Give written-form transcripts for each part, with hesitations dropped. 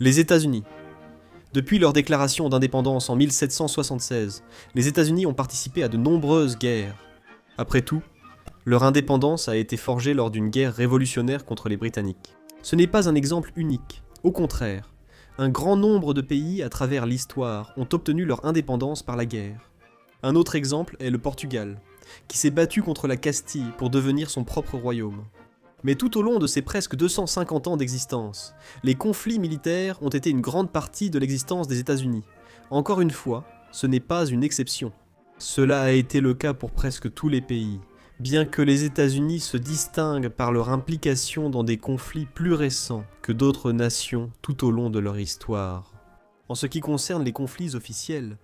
Les États-Unis. Depuis leur déclaration d'indépendance en 1776, les États-Unis ont participé à de nombreuses guerres. Après tout, leur indépendance a été forgée lors d'une guerre révolutionnaire contre les Britanniques. Ce n'est pas un exemple unique, au contraire. Un grand nombre de pays à travers l'histoire ont obtenu leur indépendance par la guerre. Un autre exemple est le Portugal, qui s'est battu contre la Castille pour devenir son propre royaume. Mais tout au long de ces presque 250 ans d'existence, les conflits militaires ont été une grande partie de l'existence des États-Unis. Encore une fois, ce n'est pas une exception. Cela a été le cas pour presque tous les pays, bien que les États-Unis se distinguent par leur implication dans des conflits plus récents que d'autres nations tout au long de leur histoire. En ce qui concerne les conflits officiels,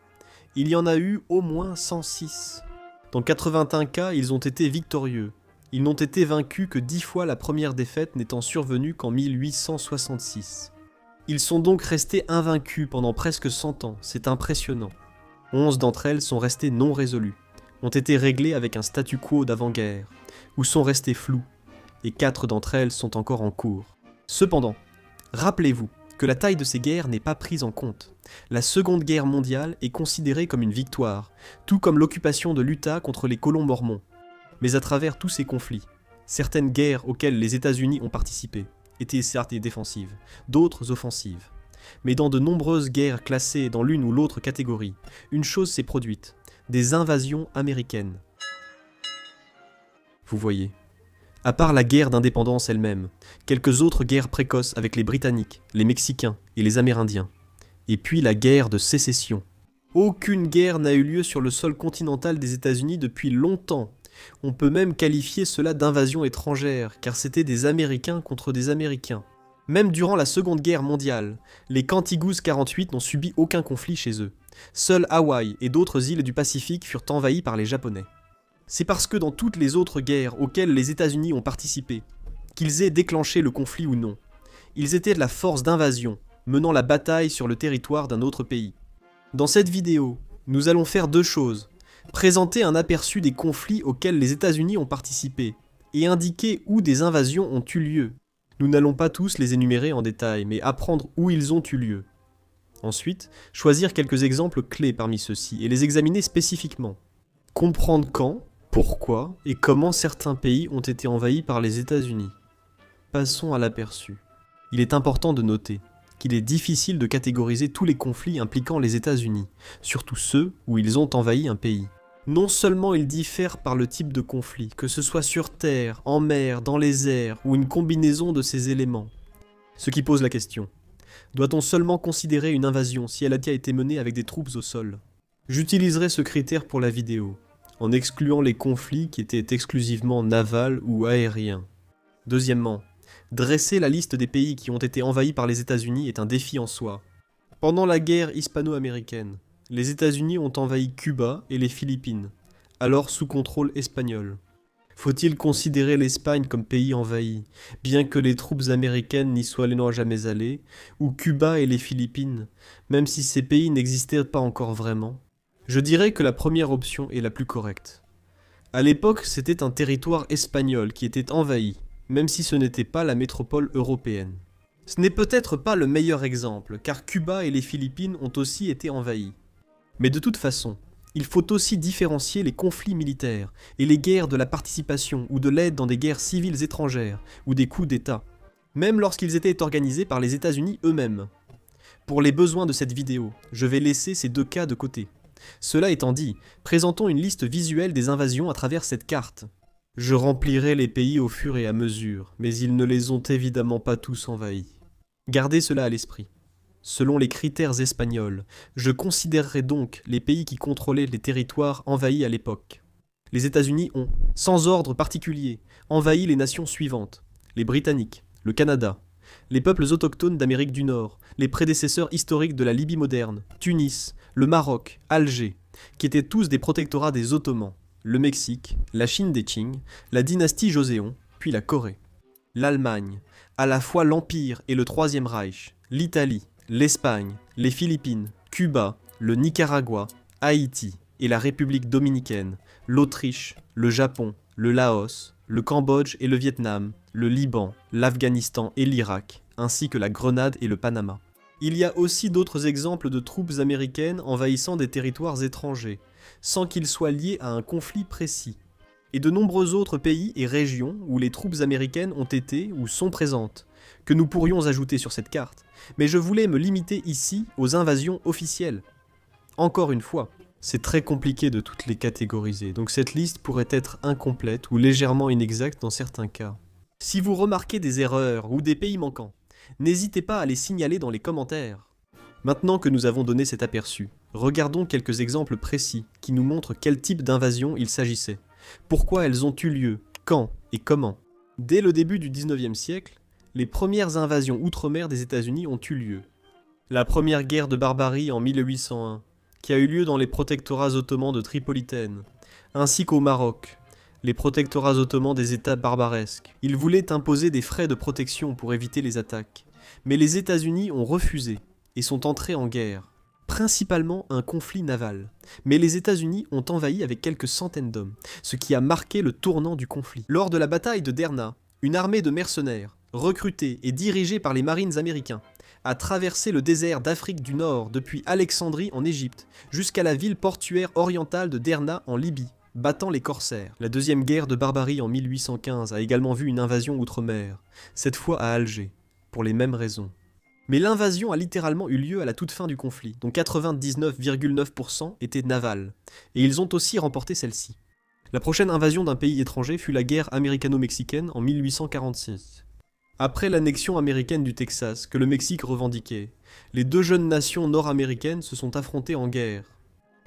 il y en a eu au moins 106. Dans 81 cas, ils ont été victorieux. Ils n'ont été vaincus que 10 fois, la première défaite n'étant survenue qu'en 1866. Ils sont donc restés invaincus pendant presque 100 ans, c'est impressionnant. 11 d'entre elles sont restées non résolues, ont été réglées avec un statu quo d'avant-guerre, ou sont restées floues, et 4 d'entre elles sont encore en cours. Cependant, rappelez-vous que la taille de ces guerres n'est pas prise en compte. La Seconde Guerre mondiale est considérée comme une victoire, tout comme l'occupation de l'Utah contre les colons mormons. Mais à travers tous ces conflits, certaines guerres auxquelles les États-Unis ont participé étaient certes défensives, d'autres offensives. Mais dans de nombreuses guerres classées dans l'une ou l'autre catégorie, une chose s'est produite, des invasions américaines. Vous voyez, à part la guerre d'indépendance elle-même, quelques autres guerres précoces avec les Britanniques, les Mexicains et les Amérindiens, et puis la guerre de sécession. Aucune guerre n'a eu lieu sur le sol continental des États-Unis depuis longtemps. On peut même qualifier cela d'invasion étrangère, car c'était des Américains contre des Américains. Même durant la Seconde Guerre mondiale, les Cantigous 48 n'ont subi aucun conflit chez eux. Seuls Hawaï et d'autres îles du Pacifique furent envahies par les Japonais. C'est parce que dans toutes les autres guerres auxquelles les États-Unis ont participé, qu'ils aient déclenché le conflit ou non, ils étaient de la force d'invasion, menant la bataille sur le territoire d'un autre pays. Dans cette vidéo, nous allons faire deux choses. Présenter un aperçu des conflits auxquels les États-Unis ont participé, et indiquer où des invasions ont eu lieu. Nous n'allons pas tous les énumérer en détail, mais apprendre où ils ont eu lieu. Ensuite, choisir quelques exemples clés parmi ceux-ci, et les examiner spécifiquement. Comprendre quand, pourquoi, et comment certains pays ont été envahis par les États-Unis. Passons à l'aperçu. Il est important de noter qu'il est difficile de catégoriser tous les conflits impliquant les États-Unis, surtout ceux où ils ont envahi un pays. Non seulement ils diffèrent par le type de conflit, que ce soit sur terre, en mer, dans les airs, ou une combinaison de ces éléments. Ce qui pose la question, doit-on seulement considérer une invasion si elle a été menée avec des troupes au sol? J'utiliserai ce critère pour la vidéo, en excluant les conflits qui étaient exclusivement navals ou aériens. Deuxièmement, dresser la liste des pays qui ont été envahis par les États-Unis est un défi en soi. Pendant la guerre hispano-américaine, les États-Unis ont envahi Cuba et les Philippines, alors sous contrôle espagnol. Faut-il considérer l'Espagne comme pays envahi, bien que les troupes américaines n'y soient jamais allées, ou Cuba et les Philippines, même si ces pays n'existaient pas encore vraiment? Je dirais que la première option est la plus correcte. À l'époque, c'était un territoire espagnol qui était envahi, même si ce n'était pas la métropole européenne. Ce n'est peut-être pas le meilleur exemple, car Cuba et les Philippines ont aussi été envahis. Mais de toute façon, il faut aussi différencier les conflits militaires et les guerres de la participation ou de l'aide dans des guerres civiles étrangères ou des coups d'État, même lorsqu'ils étaient organisés par les États-Unis eux-mêmes. Pour les besoins de cette vidéo, je vais laisser ces deux cas de côté. Cela étant dit, présentons une liste visuelle des invasions à travers cette carte. Je remplirai les pays au fur et à mesure, mais ils ne les ont évidemment pas tous envahis. Gardez cela à l'esprit. Selon les critères espagnols, je considérerai donc les pays qui contrôlaient les territoires envahis à l'époque. Les États-Unis ont, sans ordre particulier, envahi les nations suivantes: les Britanniques, le Canada, les peuples autochtones d'Amérique du Nord, les prédécesseurs historiques de la Libye moderne, Tunis, le Maroc, Alger, qui étaient tous des protectorats des Ottomans, le Mexique, la Chine des Qing, la dynastie Joseon, puis la Corée, l'Allemagne, à la fois l'Empire et le Troisième Reich, l'Italie, l'Espagne, les Philippines, Cuba, le Nicaragua, Haïti et la République dominicaine, l'Autriche, le Japon, le Laos, le Cambodge et le Vietnam, le Liban, l'Afghanistan et l'Irak, ainsi que la Grenade et le Panama. Il y a aussi d'autres exemples de troupes américaines envahissant des territoires étrangers, sans qu'ils soient liés à un conflit précis, et de nombreux autres pays et régions où les troupes américaines ont été ou sont présentes, que nous pourrions ajouter sur cette carte, mais je voulais me limiter ici aux invasions officielles. Encore une fois, c'est très compliqué de toutes les catégoriser, donc cette liste pourrait être incomplète ou légèrement inexacte dans certains cas. Si vous remarquez des erreurs ou des pays manquants, n'hésitez pas à les signaler dans les commentaires. Maintenant que nous avons donné cet aperçu, regardons quelques exemples précis qui nous montrent quel type d'invasion il s'agissait, pourquoi elles ont eu lieu, quand et comment. Dès le début du 19e siècle, les premières invasions outre-mer des États-Unis ont eu lieu. La première guerre de barbarie en 1801, qui a eu lieu dans les protectorats ottomans de Tripolitaine, ainsi qu'au Maroc, les protectorats ottomans des États barbaresques. Ils voulaient imposer des frais de protection pour éviter les attaques, mais les États-Unis ont refusé et sont entrés en guerre. Principalement un conflit naval, mais les États-Unis ont envahi avec quelques centaines d'hommes, ce qui a marqué le tournant du conflit. Lors de la bataille de Derna, une armée de mercenaires, recrutés et dirigés par les marines américains, a traversé le désert d'Afrique du Nord depuis Alexandrie en Égypte jusqu'à la ville portuaire orientale de Derna en Libye, battant les corsaires. La deuxième guerre de barbarie en 1815 a également vu une invasion outre-mer, cette fois à Alger, pour les mêmes raisons. Mais l'invasion a littéralement eu lieu à la toute fin du conflit, dont 99,9% étaient navals, et ils ont aussi remporté celle-ci. La prochaine invasion d'un pays étranger fut la guerre américano-mexicaine en 1846. Après l'annexion américaine du Texas, que le Mexique revendiquait, les deux jeunes nations nord-américaines se sont affrontées en guerre.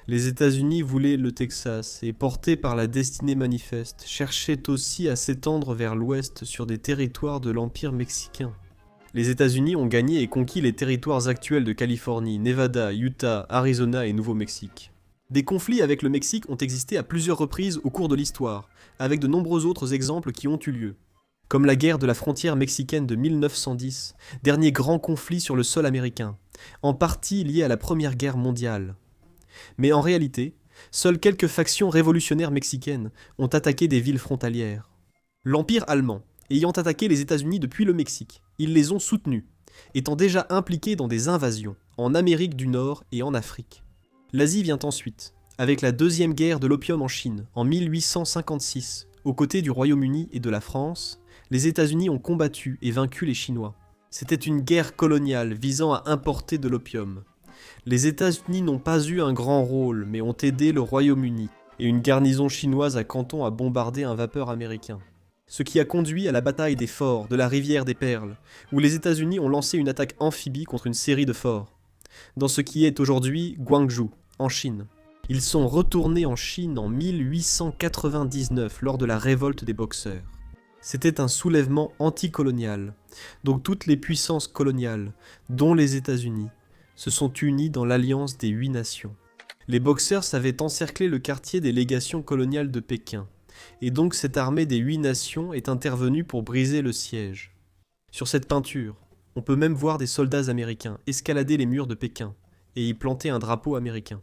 Les États-Unis voulaient le Texas, et portés par la destinée manifeste, cherchaient aussi à s'étendre vers l'ouest sur des territoires de l'Empire mexicain. Les États-Unis ont gagné et conquis les territoires actuels de Californie, Nevada, Utah, Arizona et Nouveau-Mexique. Des conflits avec le Mexique ont existé à plusieurs reprises au cours de l'histoire, avec de nombreux autres exemples qui ont eu lieu. Comme la guerre de la frontière mexicaine de 1910, dernier grand conflit sur le sol américain, en partie lié à la Première Guerre mondiale. Mais en réalité, seules quelques factions révolutionnaires mexicaines ont attaqué des villes frontalières. L'Empire allemand, ayant attaqué les États-Unis depuis le Mexique, ils les ont soutenus, étant déjà impliqués dans des invasions en Amérique du Nord et en Afrique. L'Asie vient ensuite, avec la deuxième guerre de l'opium en Chine, en 1856, aux côtés du Royaume-Uni et de la France. Les États-Unis ont combattu et vaincu les Chinois. C'était une guerre coloniale visant à importer de l'opium. Les États-Unis n'ont pas eu un grand rôle, mais ont aidé le Royaume-Uni, et une garnison chinoise à Canton a bombardé un vapeur américain. Ce qui a conduit à la bataille des forts de la rivière des Perles, où les États-Unis ont lancé une attaque amphibie contre une série de forts, dans ce qui est aujourd'hui Guangzhou, en Chine. Ils sont retournés en Chine en 1899 lors de la révolte des Boxers. C'était un soulèvement anticolonial, donc toutes les puissances coloniales, dont les États-Unis, se sont unies dans l'alliance des 8 nations. Les Boxers avaient encerclé le quartier des légations coloniales de Pékin, et donc cette armée des 8 nations est intervenue pour briser le siège. Sur cette peinture, on peut même voir des soldats américains escalader les murs de Pékin, et y planter un drapeau américain.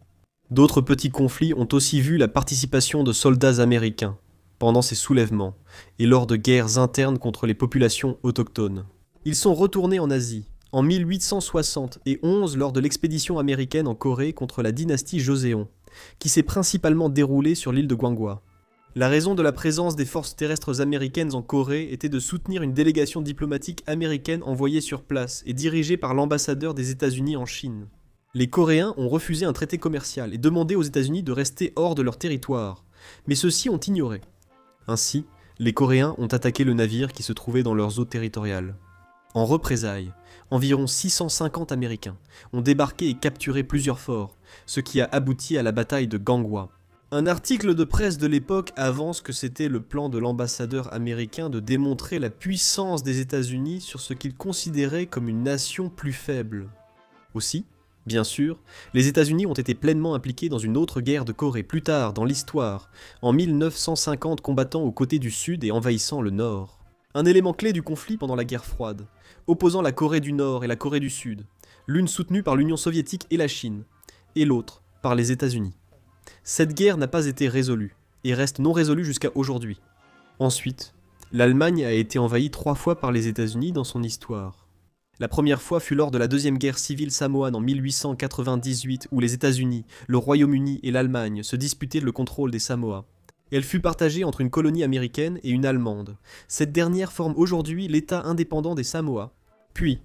D'autres petits conflits ont aussi vu la participation de soldats américains, pendant ces soulèvements, et lors de guerres internes contre les populations autochtones. Ils sont retournés en Asie, en 1871 lors de l'expédition américaine en Corée contre la dynastie Joseon, qui s'est principalement déroulée sur l'île de Guangwa. La raison de la présence des forces terrestres américaines en Corée était de soutenir une délégation diplomatique américaine envoyée sur place et dirigée par l'ambassadeur des États-Unis en Chine. Les Coréens ont refusé un traité commercial et demandé aux États-Unis de rester hors de leur territoire, mais ceux-ci ont ignoré. Ainsi, les Coréens ont attaqué le navire qui se trouvait dans leurs eaux territoriales. En représailles, environ 650 Américains ont débarqué et capturé plusieurs forts, ce qui a abouti à la bataille de Gangwa. Un article de presse de l'époque avance que c'était le plan de l'ambassadeur américain de démontrer la puissance des États-Unis sur ce qu'il considérait comme une nation plus faible. Aussi, bien sûr, les États-Unis ont été pleinement impliqués dans une autre guerre de Corée plus tard dans l'histoire, en 1950 combattant aux côtés du Sud et envahissant le Nord. Un élément clé du conflit pendant la guerre froide, opposant la Corée du Nord et la Corée du Sud, l'une soutenue par l'Union soviétique et la Chine, et l'autre par les États-Unis. Cette guerre n'a pas été résolue, et reste non résolue jusqu'à aujourd'hui. Ensuite, l'Allemagne a été envahie 3 fois par les États-Unis dans son histoire. La première fois fut lors de la deuxième guerre civile samoane en 1898 où les États-Unis, le Royaume-Uni et l'Allemagne se disputaient le contrôle des Samoa. Elle fut partagée entre une colonie américaine et une allemande. Cette dernière forme aujourd'hui l'État indépendant des Samoa. Puis,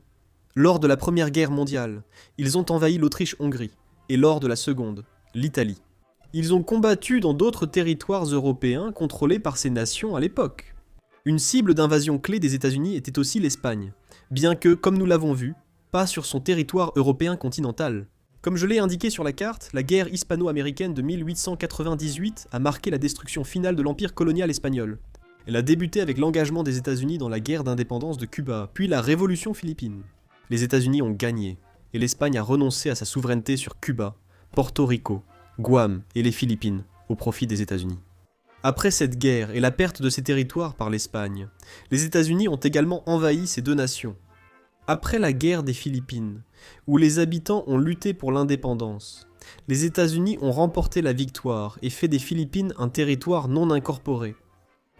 lors de la Première Guerre mondiale, ils ont envahi l'Autriche-Hongrie, et lors de la Seconde, l'Italie. Ils ont combattu dans d'autres territoires européens contrôlés par ces nations à l'époque. Une cible d'invasion clé des États-Unis était aussi l'Espagne, bien que, comme nous l'avons vu, pas sur son territoire européen continental. Comme je l'ai indiqué sur la carte, la guerre hispano-américaine de 1898 a marqué la destruction finale de l'empire colonial espagnol. Elle a débuté avec l'engagement des États-Unis dans la guerre d'indépendance de Cuba, puis la révolution philippine. Les États-Unis ont gagné, et l'Espagne a renoncé à sa souveraineté sur Cuba, Porto Rico, Guam et les Philippines, au profit des États-Unis. Après cette guerre et la perte de ces territoires par l'Espagne, les États-Unis ont également envahi ces deux nations. Après la guerre des Philippines, où les habitants ont lutté pour l'indépendance, les États-Unis ont remporté la victoire et fait des Philippines un territoire non incorporé.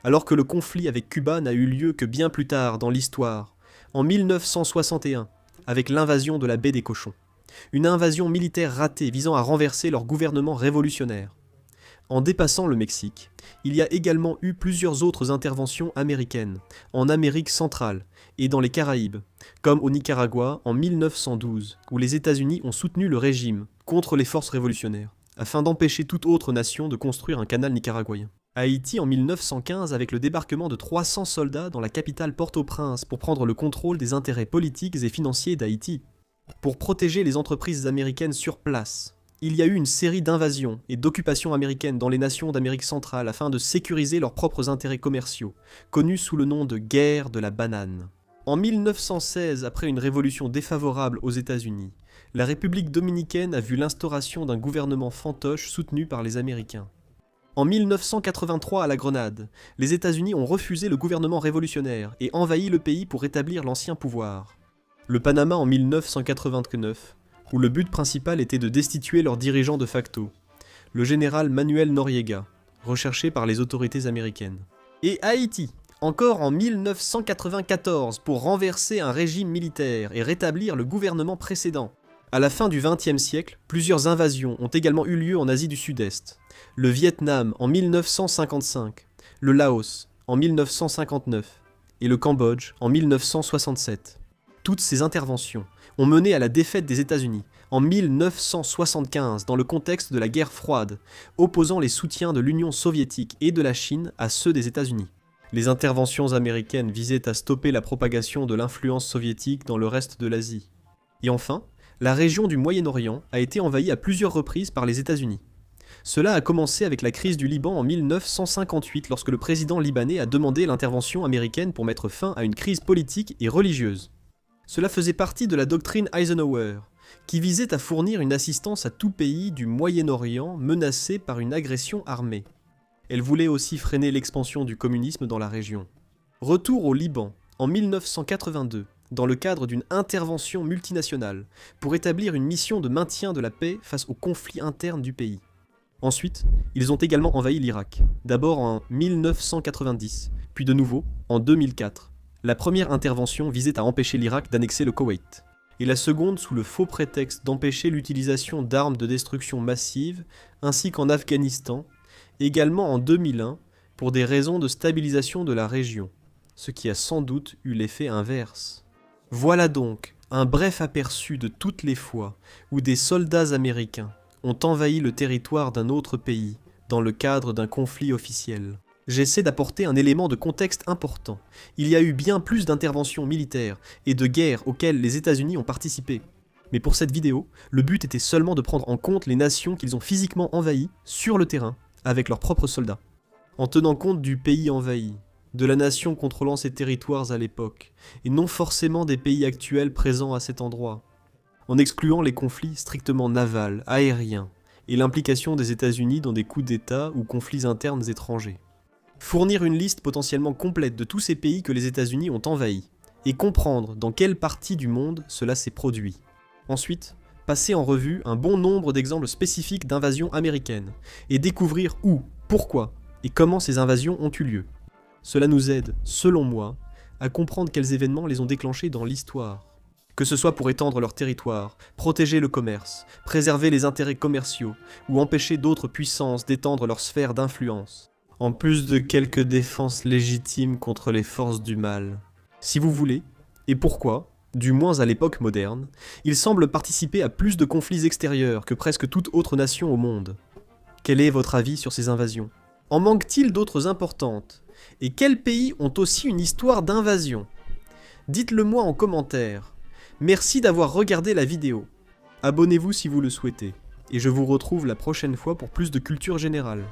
Alors que le conflit avec Cuba n'a eu lieu que bien plus tard dans l'histoire, en 1961, avec l'invasion de la baie des Cochons. Une invasion militaire ratée visant à renverser leur gouvernement révolutionnaire. En dépassant le Mexique, il y a également eu plusieurs autres interventions américaines, en Amérique centrale et dans les Caraïbes, comme au Nicaragua en 1912, où les États-Unis ont soutenu le régime contre les forces révolutionnaires, afin d'empêcher toute autre nation de construire un canal nicaraguayen. Haïti en 1915 avec le débarquement de 300 soldats dans la capitale Port-au-Prince pour prendre le contrôle des intérêts politiques et financiers d'Haïti. Pour protéger les entreprises américaines sur place, il y a eu une série d'invasions et d'occupations américaines dans les nations d'Amérique centrale afin de sécuriser leurs propres intérêts commerciaux, connus sous le nom de guerre de la banane. En 1916, après une révolution défavorable aux États-Unis, la République dominicaine a vu l'instauration d'un gouvernement fantoche soutenu par les Américains. En 1983 à la Grenade, les États-Unis ont refusé le gouvernement révolutionnaire et envahi le pays pour rétablir l'ancien pouvoir. Le Panama en 1989, où le but principal était de destituer leur dirigeant de facto, le général Manuel Noriega, recherché par les autorités américaines. Et Haïti, encore en 1994, pour renverser un régime militaire et rétablir le gouvernement précédent. À la fin du XXe siècle, plusieurs invasions ont également eu lieu en Asie du Sud-Est. Le Vietnam en 1955, le Laos en 1959 et le Cambodge en 1967. Toutes ces interventions ont mené à la défaite des États-Unis en 1975 dans le contexte de la guerre froide, opposant les soutiens de l'Union soviétique et de la Chine à ceux des États-Unis. Les interventions américaines visaient à stopper la propagation de l'influence soviétique dans le reste de l'Asie. Et enfin, la région du Moyen-Orient a été envahie à plusieurs reprises par les États-Unis. Cela a commencé avec la crise du Liban en 1958 lorsque le président libanais a demandé l'intervention américaine pour mettre fin à une crise politique et religieuse. Cela faisait partie de la doctrine Eisenhower, qui visait à fournir une assistance à tout pays du Moyen-Orient menacé par une agression armée. Elle voulait aussi freiner l'expansion du communisme dans la région. Retour au Liban, en 1982, dans le cadre d'une intervention multinationale, pour établir une mission de maintien de la paix face aux conflits internes du pays. Ensuite, ils ont également envahi l'Irak, d'abord en 1990, puis de nouveau en 2004. La première intervention visait à empêcher l'Irak d'annexer le Koweït, et la seconde sous le faux prétexte d'empêcher l'utilisation d'armes de destruction massive, ainsi qu'en Afghanistan, également en 2001, pour des raisons de stabilisation de la région, ce qui a sans doute eu l'effet inverse. Voilà donc un bref aperçu de toutes les fois où des soldats américains ont envahi le territoire d'un autre pays dans le cadre d'un conflit officiel. J'essaie d'apporter un élément de contexte important. Il y a eu bien plus d'interventions militaires et de guerres auxquelles les États-Unis ont participé. Mais pour cette vidéo, le but était seulement de prendre en compte les nations qu'ils ont physiquement envahies sur le terrain avec leurs propres soldats. En tenant compte du pays envahi, de la nation contrôlant ces territoires à l'époque, et non forcément des pays actuels présents à cet endroit, en excluant les conflits strictement navals, aériens, et l'implication des États-Unis dans des coups d'État ou conflits internes étrangers. Fournir une liste potentiellement complète de tous ces pays que les États-Unis ont envahis, et comprendre dans quelle partie du monde cela s'est produit. Ensuite, passer en revue un bon nombre d'exemples spécifiques d'invasions américaines, et découvrir où, pourquoi, et comment ces invasions ont eu lieu. Cela nous aide, selon moi, à comprendre quels événements les ont déclenchés dans l'histoire. Que ce soit pour étendre leur territoire, protéger le commerce, préserver les intérêts commerciaux, ou empêcher d'autres puissances d'étendre leur sphère d'influence. En plus de quelques défenses légitimes contre les forces du mal. Si vous voulez, et pourquoi, du moins à l'époque moderne, il semble participer à plus de conflits extérieurs que presque toute autre nation au monde. Quel est votre avis sur ces invasions? En manque-t-il d'autres importantes? Et quels pays ont aussi une histoire d'invasion? Dites-le moi en commentaire. Merci d'avoir regardé la vidéo. Abonnez-vous si vous le souhaitez. Et je vous retrouve la prochaine fois pour plus de culture générale.